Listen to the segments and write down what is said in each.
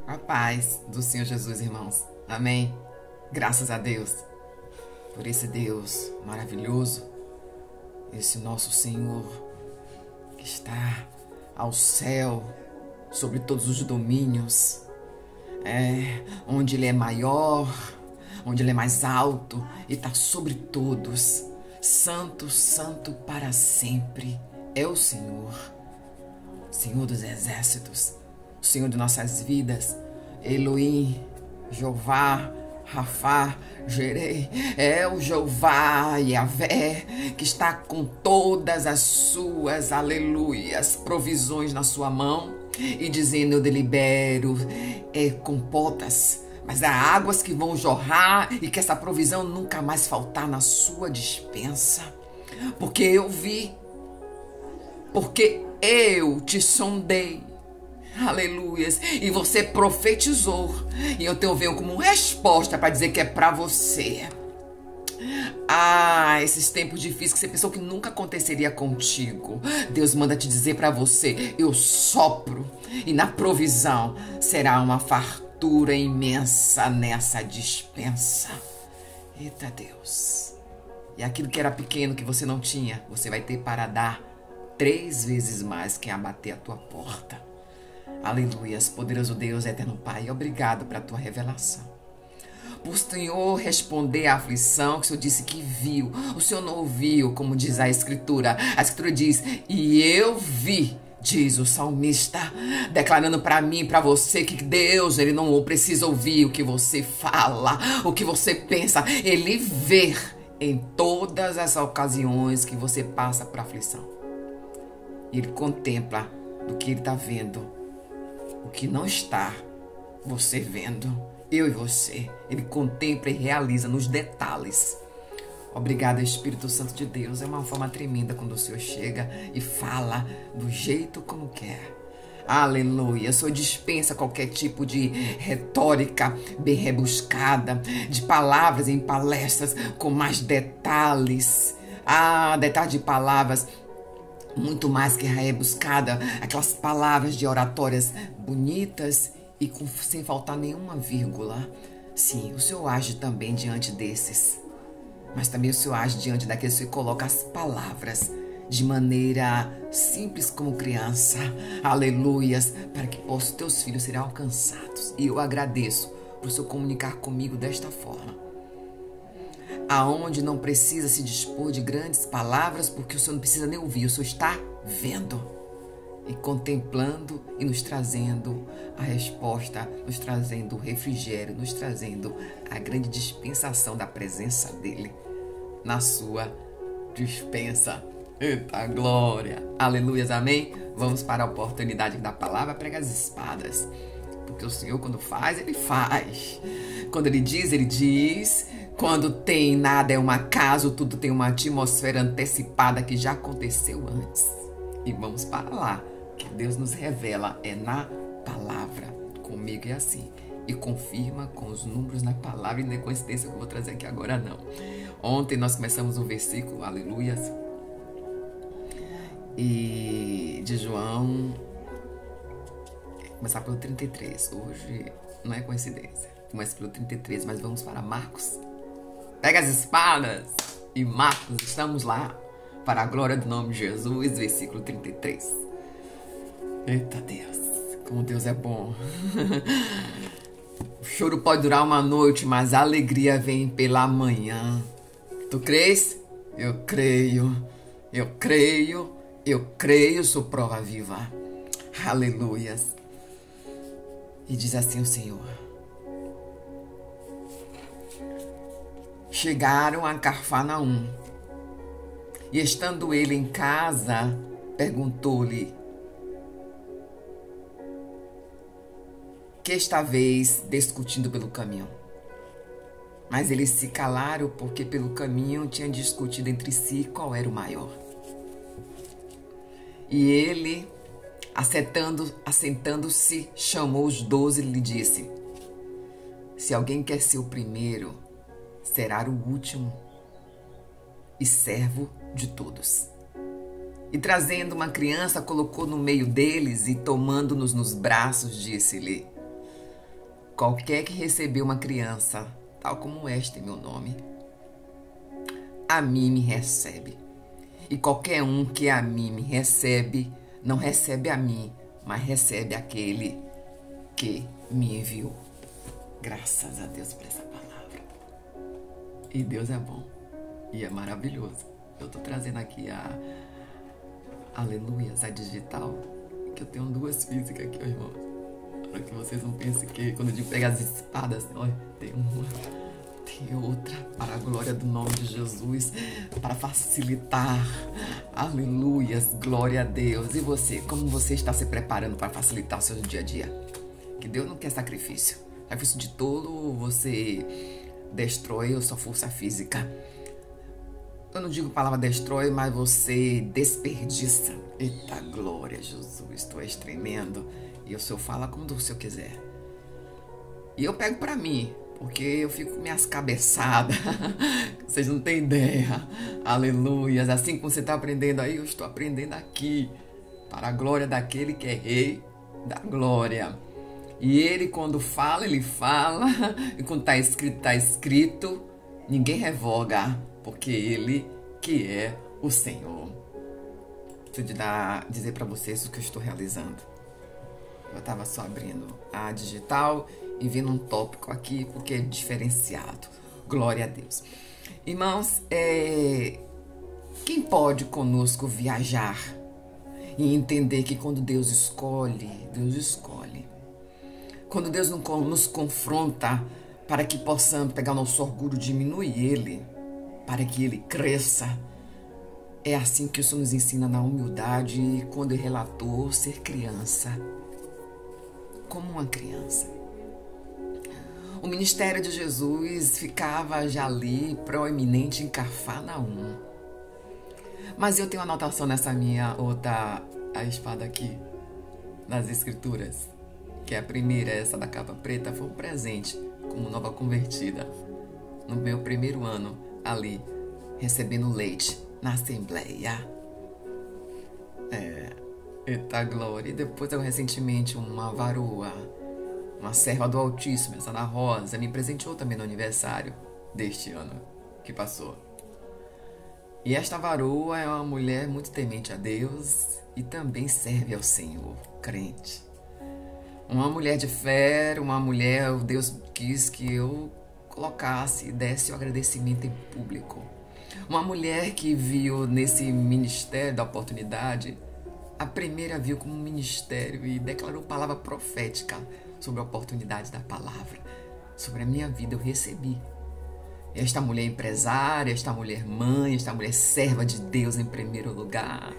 A paz do Senhor Jesus, irmãos. Amém. Graças a Deus por esse Deus maravilhoso, esse nosso Senhor que está ao céu, sobre todos os domínios, onde Ele é maior, onde Ele é mais alto e está sobre todos. Santo, santo para sempre é o Senhor, Senhor dos exércitos, o Senhor de nossas vidas, Elohim, Jeová, Rafá, Jerei, é o Jeová Yahvé, que está com todas as suas, aleluias, provisões na sua mão e dizendo: eu delibero compotas, mas há águas que vão jorrar e que essa provisão nunca mais faltar na sua despensa, porque eu vi, porque eu te sondei. Aleluias. E você profetizou. E eu te venho como resposta para dizer que é para você. Esses tempos difíceis que você pensou que nunca aconteceria contigo, Deus manda te dizer para você: eu sopro. E na provisão será uma fartura imensa nessa dispensa. Eita Deus. E aquilo que era pequeno, que você não tinha, você vai ter para dar 3 vezes mais quem abater a tua porta. Aleluias, poderoso Deus, eterno Pai, obrigado pela tua revelação. Por o Senhor responder à aflição que o Senhor disse que viu, o Senhor não ouviu, como diz a Escritura. A Escritura diz: e eu vi, diz o salmista, declarando para mim, para você, que Deus, Ele não precisa ouvir o que você fala, o que você pensa. Ele vê em todas as ocasiões que você passa por aflição. Ele contempla do que Ele está vendo. O que não está você vendo, eu e você, Ele contempla e realiza nos detalhes. Obrigada, Espírito Santo de Deus. É uma forma tremenda quando o Senhor chega e fala do jeito como quer. Aleluia. O Senhor dispensa qualquer tipo de retórica bem rebuscada, de palavras em palestras com mais detalhes. Detalhes de palavras muito mais que rebuscada, aquelas palavras de oratórias bonitas e sem faltar nenhuma vírgula. Sim, o Senhor age também diante desses, mas também o Senhor age diante daqueles que coloca as palavras de maneira simples como criança. Aleluias, para que os teus filhos serem alcançados. E eu agradeço por o Senhor comunicar comigo desta forma, aonde não precisa se dispor de grandes palavras, porque o Senhor não precisa nem ouvir, o Senhor está vendo e contemplando e nos trazendo a resposta, nos trazendo o refrigério, nos trazendo a grande dispensação da presença dEle na sua dispensa. Eita glória! Aleluias, amém? Vamos para a oportunidade da palavra prega as espadas, porque o Senhor, quando faz, Ele faz. Quando Ele diz, Ele diz. Quando tem nada é um acaso, tudo tem uma atmosfera antecipada que já aconteceu antes. E vamos para lá, que Deus nos revela na palavra. Comigo é assim. E confirma com os números na palavra, e não é coincidência que eu vou trazer aqui agora, não. Ontem nós começamos o versículo, aleluias, e de João, começar pelo 33. Hoje não é coincidência. Começa pelo 33, mas vamos para Marcos. Pega as espadas e Marcos, estamos lá, para a glória do nome de Jesus, versículo 33. Eita Deus, como Deus é bom. O choro pode durar uma noite, mas a alegria vem pela manhã. Tu crês? Eu creio, eu creio, eu creio, sou prova viva. Aleluias. E diz assim o Senhor: chegaram a Cafarnaum, e estando ele em casa, perguntou-lhe: que esta vez discutindo pelo caminho? Mas eles se calaram, porque pelo caminho tinham discutido entre si qual era o maior. E ele, assentando-se, chamou os 12 e lhe disse: se alguém quer ser o primeiro, será o último e servo de todos. E trazendo uma criança, colocou no meio deles e tomando-nos nos braços, disse-lhe: Qualquer que recebeu uma criança, tal como esta em meu nome, a mim me recebe. E qualquer um que a mim me recebe, não recebe a mim, mas recebe aquele que me enviou. Graças a Deus por essa palavra. E Deus é bom. E é maravilhoso. Eu tô trazendo aqui a Aleluias, a digital, que eu tenho duas físicas aqui, ó, irmãos. Para que vocês não pensem que quando eu digo pegar as espadas, olha, tem uma, tem outra, para a glória do nome de Jesus, para facilitar. Aleluias, glória a Deus. E você, como você está se preparando para facilitar o seu dia a dia? Que Deus não quer sacrifício. Sacrifício de tolo, você destrói a sua força física. Eu não digo palavra destrói, mas você desperdiça. Eita glória, Jesus, tu és tremendo. E o Senhor fala como o Senhor quiser. E eu pego pra mim, porque eu fico com minhas cabeçadas. Vocês não têm ideia. Aleluias. Assim como você está aprendendo aí, eu estou aprendendo aqui. Para a glória daquele que é rei da glória. E ele, quando fala, ele fala. E quando está escrito, está escrito. Ninguém revoga, porque ele que é o Senhor. Deixa eu dizer para vocês o que eu estou realizando. Eu estava só abrindo a digital e vendo um tópico aqui, porque é diferenciado. Glória a Deus. Irmãos, quem pode conosco viajar e entender que quando Deus escolhe, Deus escolhe. Quando Deus nos confronta para que possamos pegar o nosso orgulho, diminuir ele, para que ele cresça. É assim que o Senhor nos ensina na humildade e quando ele relatou ser criança. Como uma criança. O ministério de Jesus ficava já ali, proeminente em Cafarnaum. Mas eu tenho uma anotação nessa minha outra, a espada aqui, nas escrituras. Que a primeira, essa da capa preta, foi um presente, como nova convertida. No meu primeiro ano, ali, recebendo leite na Assembleia. Eita glória. E depois eu recentemente uma varoa, uma serva do Altíssimo, essa Ana Rosa, me presenteou também no aniversário deste ano que passou. E esta varoa é uma mulher muito temente a Deus e também serve ao Senhor, crente. Uma mulher de fé, uma mulher, Deus quis que eu colocasse e desse o agradecimento em público. Uma mulher que viu nesse ministério da oportunidade, a primeira viu como um ministério e declarou palavra profética sobre a oportunidade da palavra. Sobre a minha vida eu recebi. Esta mulher empresária, esta mulher mãe, esta mulher serva de Deus em primeiro lugar,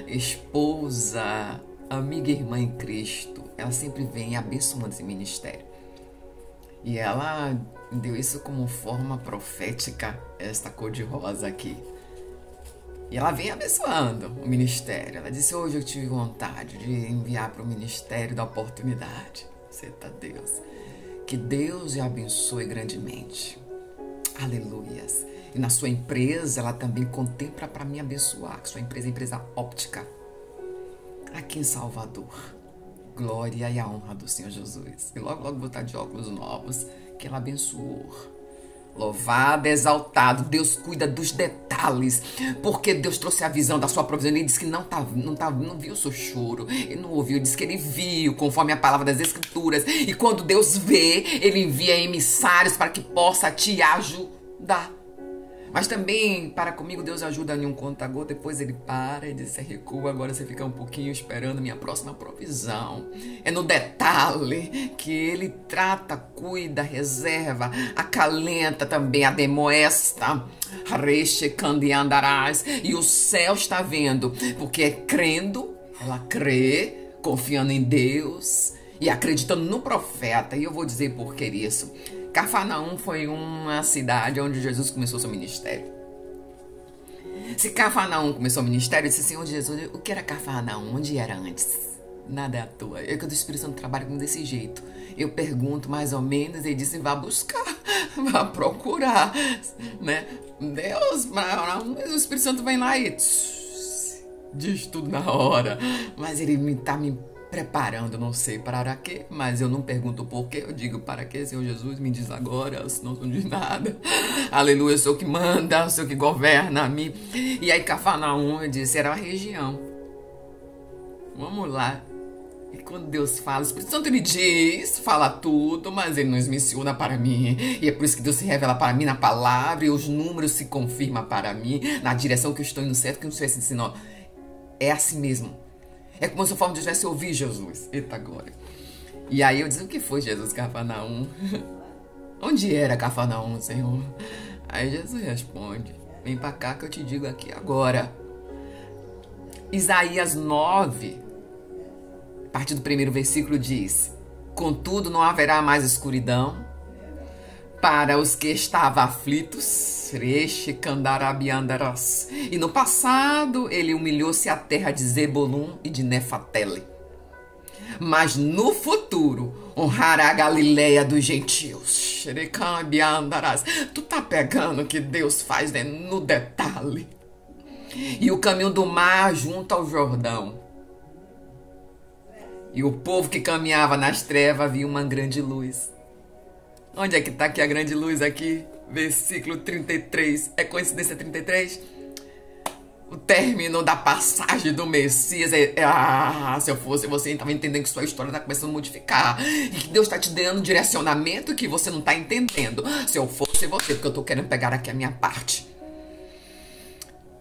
esposa, amiga e irmã em Cristo, ela sempre vem abençoando esse ministério. E ela deu isso como forma profética, esta cor de rosa aqui. E ela vem abençoando o ministério. Ela disse, hoje eu tive vontade de enviar para o ministério da oportunidade. Eita Deus. Que Deus lhe abençoe grandemente. Aleluias. E na sua empresa, ela também contempla para me abençoar. Sua empresa é empresa óptica. Aqui em Salvador. Glória e a honra do Senhor Jesus. E logo, logo vou estar de óculos novos, que ela abençoou. Louvado, exaltado. Deus cuida dos detalhes. Porque Deus trouxe a visão da sua provisão. Ele disse que não viu o seu choro. Ele não ouviu, ele disse que ele viu, conforme a palavra das Escrituras. E quando Deus vê, ele envia emissários para que possa te ajudar. Mas também, para comigo, Deus ajuda em um conta-gota, depois ele para e diz, recua, agora você fica um pouquinho esperando minha próxima provisão. É no detalhe que ele trata, cuida, reserva, acalenta também, ademoesta. E o céu está vendo, porque é crendo, ela crê, confiando em Deus e acreditando no profeta. E eu vou dizer por que isso. Cafarnaum foi uma cidade onde Jesus começou seu ministério. Se Cafarnaum começou o ministério, eu disse, Senhor Jesus, o que era Cafarnaum? Onde era antes? Nada é à toa. Eu que o Espírito Santo trabalha desse jeito. Eu pergunto mais ou menos, ele disse, vá buscar, vá procurar, né? Deus, o Espírito Santo vem lá e diz tudo na hora. Mas ele está me preparando, não sei para quê, mas eu não pergunto por quê, eu digo para quê, Senhor Jesus, me diz agora, senão não diz nada. Aleluia, eu sou o que manda, eu sou o que governa a mim. E aí Cafarnaum, eu disse, era a região. Vamos lá. E quando Deus fala, o Espírito Santo ele diz, fala tudo, mas ele nos menciona para mim. E é por isso que Deus se revela para mim na palavra e os números se confirmam para mim, na direção que eu estou indo certo, que eu estou ensinando. É assim mesmo. É como se eu tivesse ouvido Jesus. Eita glória. E aí eu disse, o que foi Jesus, Cafarnaum? Onde era Cafarnaum, Senhor? Aí Jesus responde, vem para cá que eu te digo aqui agora. Isaías 9, a partir do primeiro versículo diz, contudo não haverá mais escuridão para os que estavam aflitos. E no passado ele humilhou-se à terra de Zebulun e de Nefatele. Mas no futuro honrará a Galileia dos gentios. Tu tá pegando o que Deus faz, né, no detalhe. E o caminho do mar junto ao Jordão. E o povo que caminhava nas trevas viu uma grande luz. Onde é que está aqui a grande luz aqui? Versículo 33. É coincidência 33? O término da passagem do Messias. Se eu fosse você, estava entendendo que sua história está começando a modificar. E que Deus está te dando um direcionamento que você não está entendendo. Se eu fosse você, porque eu estou querendo pegar aqui a minha parte.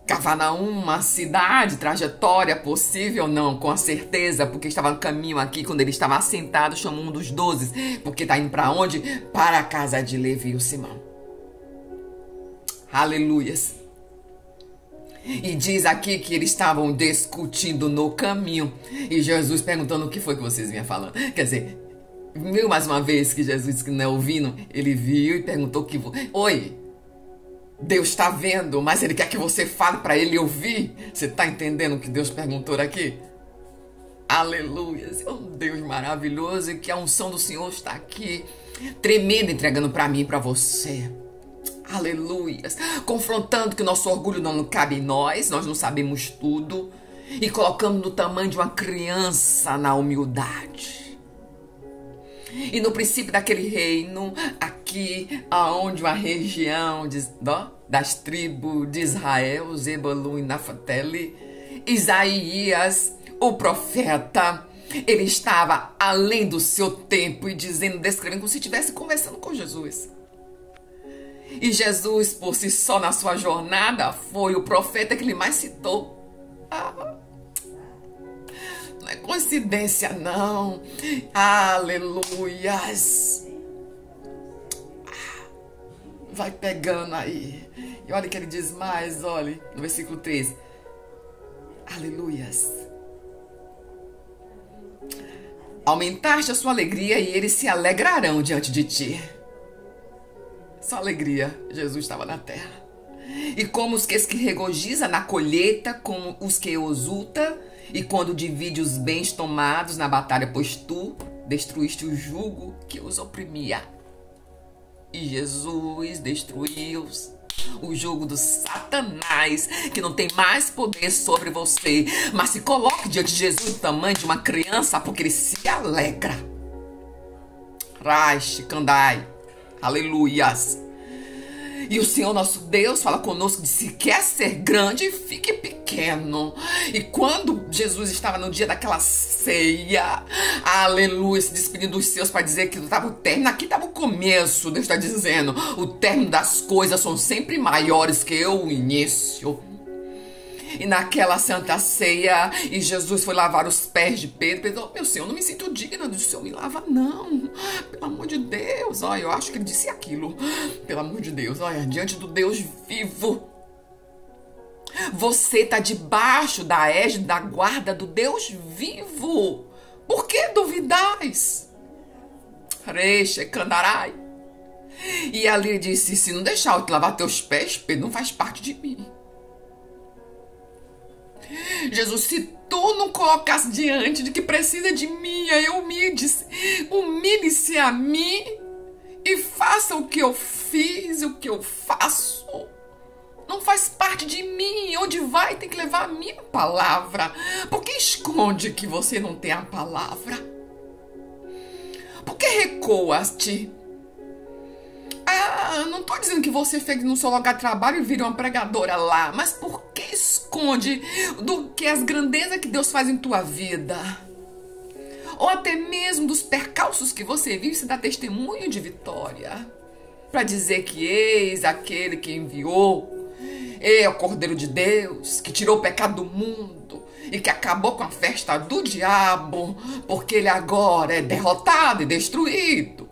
Cafarnaum, uma cidade, trajetória possível, não, com a certeza, porque estava no caminho aqui, quando ele estava assentado, chamou um dos 12, porque está indo para onde? Para a casa de Levi e o Simão. Aleluias. E diz aqui que eles estavam discutindo no caminho, e Jesus perguntando o que foi que vocês vinham falando. Quer dizer, viu mais uma vez que Jesus, que não é ouvindo, ele viu e perguntou que... Oi, Deus está vendo, mas Ele quer que você fale para Ele ouvir. Você está entendendo o que Deus perguntou aqui? Aleluia. É um Deus maravilhoso e que a unção do Senhor está aqui, tremendo, entregando para mim e para você. Aleluia. Confrontando que o nosso orgulho não cabe em nós não sabemos tudo. E colocando no tamanho de uma criança na humildade. E no princípio daquele reino, aqui, aonde uma região das tribos de Israel, Zebulun e Naftali, Isaías, o profeta, ele estava além do seu tempo e dizendo, descrevendo como se estivesse conversando com Jesus. E Jesus, por si só, na sua jornada, foi o profeta que ele mais citou. Não é coincidência, não. Aleluias. Vai pegando aí. E olha que ele diz mais, olha, no versículo 13. Aleluias. Aumentaste a sua alegria e eles se alegrarão diante de ti. Só alegria, Jesus estava na terra. E como os que se regozija na colheita, como os que exulta, e quando divide os bens tomados na batalha, pois tu destruíste o jugo que os oprimia. E Jesus destruiu o jugo do Satanás, que não tem mais poder sobre você, mas se coloque diante de Jesus do tamanho de uma criança, porque ele se alegra. Raixe, Kandai. Aleluias. E o Senhor nosso Deus fala conosco de se quer ser grande, fique pequeno. E quando Jesus estava no dia daquela ceia, aleluia, se despedindo dos seus para dizer que estava o término, aqui estava o começo. Deus está dizendo, o término das coisas são sempre maiores que o início. E naquela santa ceia, e Jesus foi lavar os pés de Pedro. Pedro, meu Senhor, não me sinto digna do Senhor me lava, não. Pelo amor de Deus. Olha, eu acho que ele disse aquilo. Pelo amor de Deus, olha, diante do Deus vivo. Você está debaixo da égide, da guarda do Deus vivo. Por que duvidais? Reixe, Candarai. E ali ele disse, se não deixar eu te lavar teus pés, Pedro, não faz parte de mim. Jesus, se tu não colocasse diante de que precisa de mim, aí humilhe-se a mim e faça o que eu fiz, o que eu faço. não faz parte de mim. Onde vai tem que levar a minha palavra. Por que esconde que você não tem a palavra? Por que recuas-te? Não tô dizendo que você fique no seu lugar de trabalho e vire uma pregadora lá, mas por que esconde do que as grandezas que Deus faz em tua vida? Ou até mesmo dos percalços que você vive, se dá testemunho de vitória, para dizer que eis aquele que enviou, é o Cordeiro de Deus, que tirou o pecado do mundo e que acabou com a festa do diabo, porque ele agora é derrotado e destruído.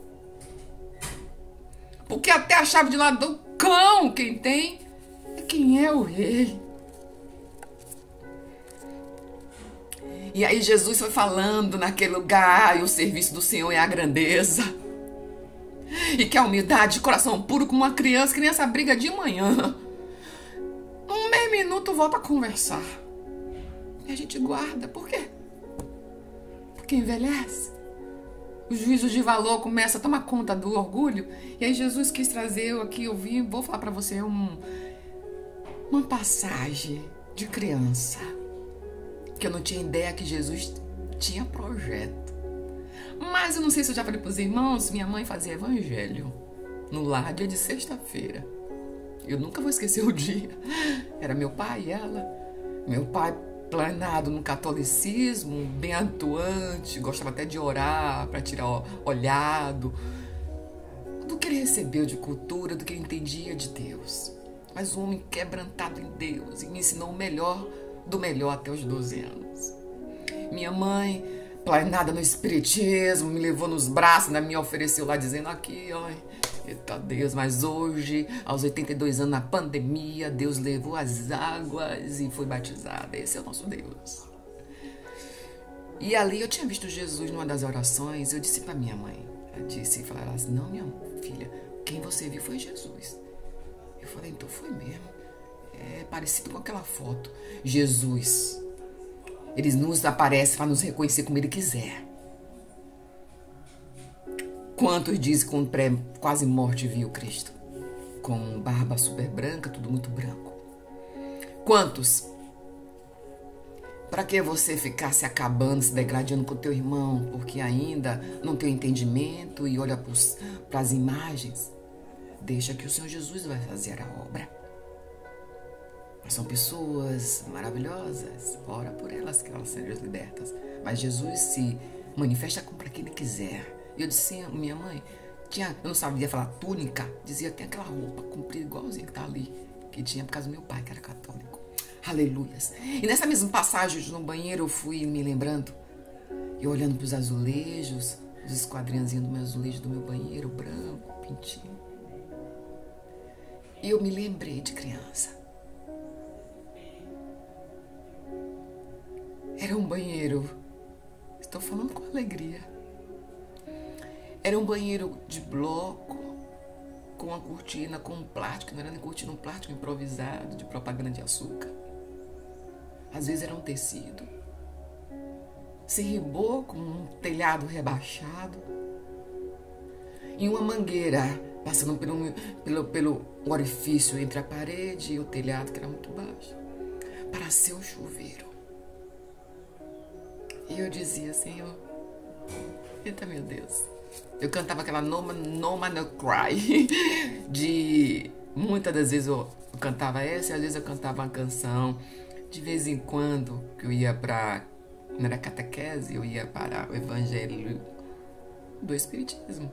Porque até a chave de lá do cão, quem tem, é quem é o rei. E aí Jesus foi falando naquele lugar, e o serviço do Senhor é a grandeza. E que a humildade de coração puro como uma criança briga de manhã. Um meio minuto volta a conversar. E a gente guarda. Por quê? Porque envelhece. O juízo de valor começa a tomar conta do orgulho. E aí Jesus quis trazer, eu vou falar pra você uma passagem de criança. Que eu não tinha ideia que Jesus tinha projeto. Mas eu não sei se eu já falei pros irmãos, minha mãe fazia evangelho no lar, dia de sexta-feira. Eu nunca vou esquecer o dia. Era meu pai e ela. Meu pai planado no catolicismo, bem atuante, gostava até de orar para tirar olhado, do que ele recebeu de cultura, do que ele entendia de Deus. Mas um homem quebrantado em Deus, e me ensinou o melhor do melhor até os 12 anos. Minha mãe, planada no espiritismo, me levou nos braços, ainda me ofereceu lá dizendo aqui, ó, eita Deus, mas hoje, aos 82 anos, na pandemia, Deus levou as águas e foi batizada. Esse é o nosso Deus. E ali eu tinha visto Jesus numa das orações, eu disse pra minha mãe, ela assim, não, minha filha, quem você viu foi Jesus. Eu falei, então foi mesmo. É parecido com aquela foto. Jesus, ele nos aparece para nos reconhecer como ele quiser. Quantos dizem que com quase morte viu Cristo? Com barba super branca, tudo muito branco. Quantos? Para que você ficar se acabando, se degradando com o teu irmão, porque ainda não tem entendimento e olha para as imagens? Deixa que o Senhor Jesus vai fazer a obra. Mas são pessoas maravilhosas, ora por elas que elas sejam libertas. Mas Jesus se manifesta como para quem ele quiser. E eu disse, minha mãe, eu não sabia falar túnica, dizia, tem aquela roupa comprida igualzinha que tá ali, que tinha por causa do meu pai, que era católico. Aleluias. E nessa mesma passagem, no banheiro, eu fui me lembrando, e olhando para os azulejos, os esquadrinhos do meu azulejo do meu banheiro, branco, pintinho. E eu me lembrei de criança. Era um banheiro, estou falando com alegria. Era um banheiro de bloco, com uma cortina, com um plástico, não era nem cortina, um plástico improvisado, de propaganda de açúcar. Às vezes era um tecido. Se ribou com um telhado rebaixado. E uma mangueira passando pelo orifício entre a parede e o telhado, que era muito baixo, para ser o chuveiro. E eu dizia, Senhor, eita meu Deus. Eu cantava aquela No Man No Cry. Muitas das vezes eu cantava essa, e às vezes eu cantava uma canção. De vez em quando, que eu ia para, não era catequese, eu ia para o evangelho do espiritismo.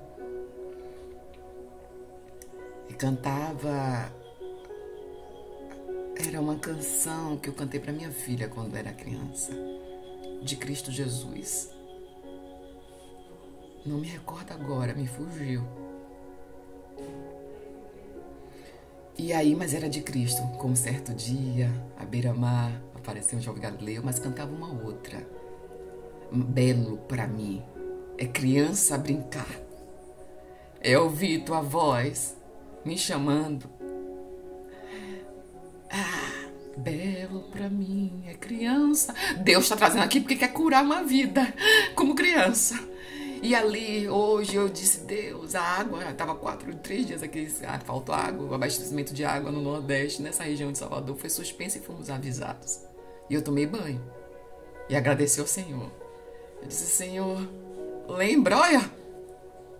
E cantava, era uma canção que eu cantei para minha filha quando era criança, de Cristo Jesus. Não me recordo agora, me fugiu. E aí, mas era de Cristo. Como certo dia, à beira-mar, apareceu um jovem galileu, mas cantava uma outra. Belo pra mim é criança brincar. É ouvir tua voz me chamando. Belo pra mim é criança. Deus está trazendo aqui porque quer curar uma vida como criança. E ali, hoje, eu disse, Deus, a água, estava 3 dias aqui, faltou água, o abastecimento de água no Nordeste, nessa região de Salvador, foi suspenso e fomos avisados. E eu tomei banho e agradeci ao Senhor. Eu disse, Senhor, lembra, olha,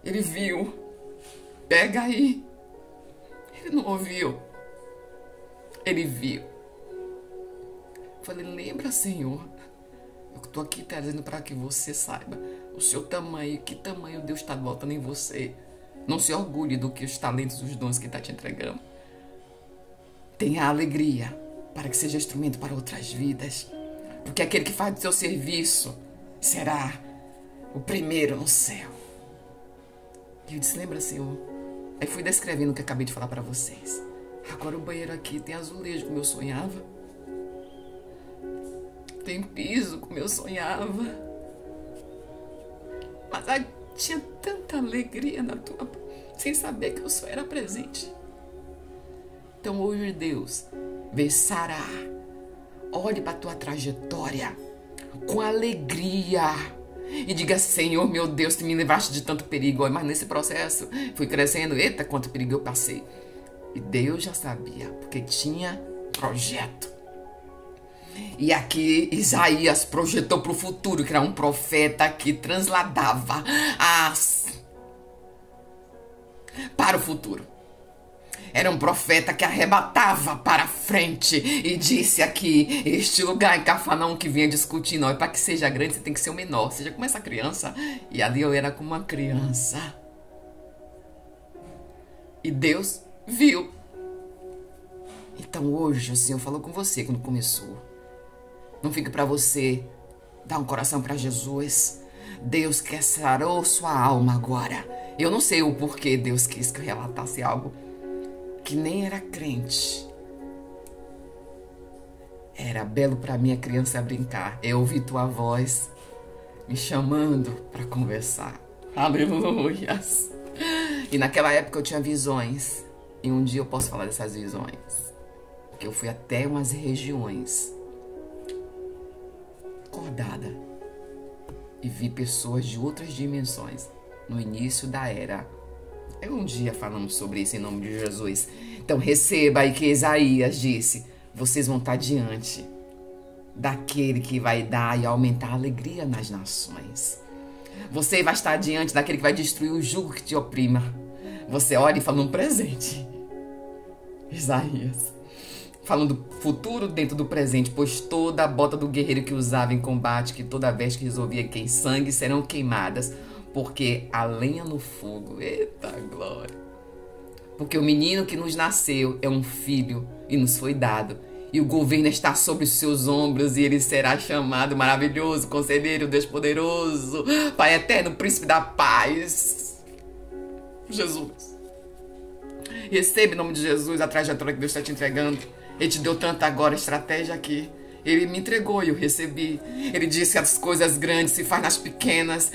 ele viu, pega aí. Ele não ouviu, ele viu. Eu falei, lembra, Senhor, eu estou aqui trazendo para que você saiba o seu tamanho, que tamanho Deus está botando em você. Não se orgulhe do que os talentos, os dons que está te entregando. Tenha alegria para que seja instrumento para outras vidas. Porque aquele que faz do seu serviço será o primeiro no céu. E eu disse, lembra, Senhor? Aí fui descrevendo o que acabei de falar para vocês. Agora o banheiro aqui tem azulejo como eu sonhava. Tem piso como eu sonhava. Mas tinha tanta alegria na tua, sem saber que eu só era presente. Então hoje, Deus, vê sarar. Olhe para a tua trajetória com alegria e diga, Senhor, meu Deus, tu me livraste de tanto perigo. Mas nesse processo fui crescendo, eita, quanto perigo eu passei. E Deus já sabia, porque tinha projeto. E aqui Isaías projetou para o futuro, que era um profeta que transladava para o futuro. Era um profeta que arrebatava para frente e disse aqui, este lugar em Cafarnaum que vinha discutindo, ó, para que seja grande você tem que ser o menor, seja como essa criança. E ali eu era como uma criança. E Deus viu. Então hoje o Senhor falou com você quando começou. Não fique para você dar um coração para Jesus. Deus quer sarou sua alma agora. Eu não sei o porquê Deus quis que eu relatasse algo que nem era crente. Era belo para minha criança brincar. Eu ouvi tua voz me chamando para conversar. Aleluias. E naquela época eu tinha visões. E um dia eu posso falar dessas visões. Porque eu fui até umas regiões acordada e vi pessoas de outras dimensões no início da era. Um dia falamos sobre isso em nome de Jesus. Então receba aí que Isaías disse, vocês vão estar diante daquele que vai dar e aumentar a alegria nas nações. Você vai estar diante daquele que vai destruir o jugo que te oprima. Você olha e fala um presente. Isaías falando do futuro dentro do presente, pois toda a bota do guerreiro que usava em combate, que toda vez que resolvia que em sangue serão queimadas, porque a lenha no fogo, eita glória. Porque o menino que nos nasceu é um filho e nos foi dado, e o governo está sobre os seus ombros, e ele será chamado maravilhoso, conselheiro, Deus poderoso, Pai eterno, príncipe da paz. Jesus. Receba em nome de Jesus a trajetória que Deus está te entregando. Ele te deu tanta agora estratégia aqui. Ele me entregou e eu recebi. Ele disse que as coisas grandes se faz nas pequenas.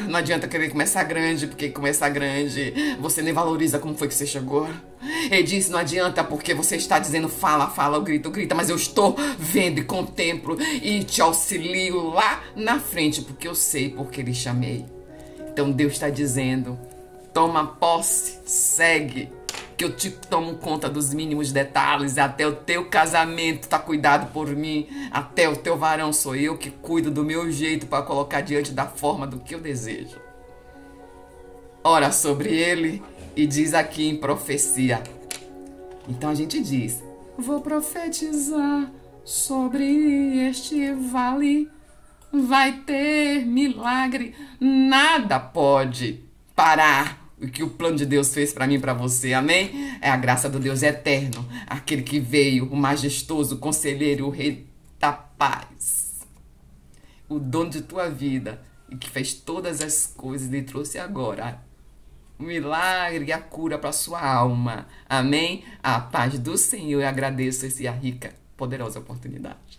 Não adianta querer começar grande, porque começar grande você nem valoriza como foi que você chegou. Ele disse, não adianta porque você está dizendo fala, fala, eu grito, grita, mas eu estou vendo e contemplo e te auxilio lá na frente, porque eu sei porque lhe chamei. Então Deus está dizendo, toma posse, segue, que eu te tomo conta dos mínimos detalhes, até o teu casamento tá cuidado por mim, até o teu varão sou eu que cuido do meu jeito para colocar diante da forma do que eu desejo. Ora sobre ele e diz aqui em profecia. Então a gente diz, vou profetizar sobre este vale, vai ter milagre, nada pode parar o que o plano de Deus fez para mim e para você, amém? É a graça do Deus eterno, aquele que veio, o majestoso, o conselheiro, o rei da paz, o dono de tua vida e que fez todas as coisas e trouxe agora o milagre e a cura para sua alma, amém? A paz do Senhor, eu agradeço essa rica, poderosa oportunidade.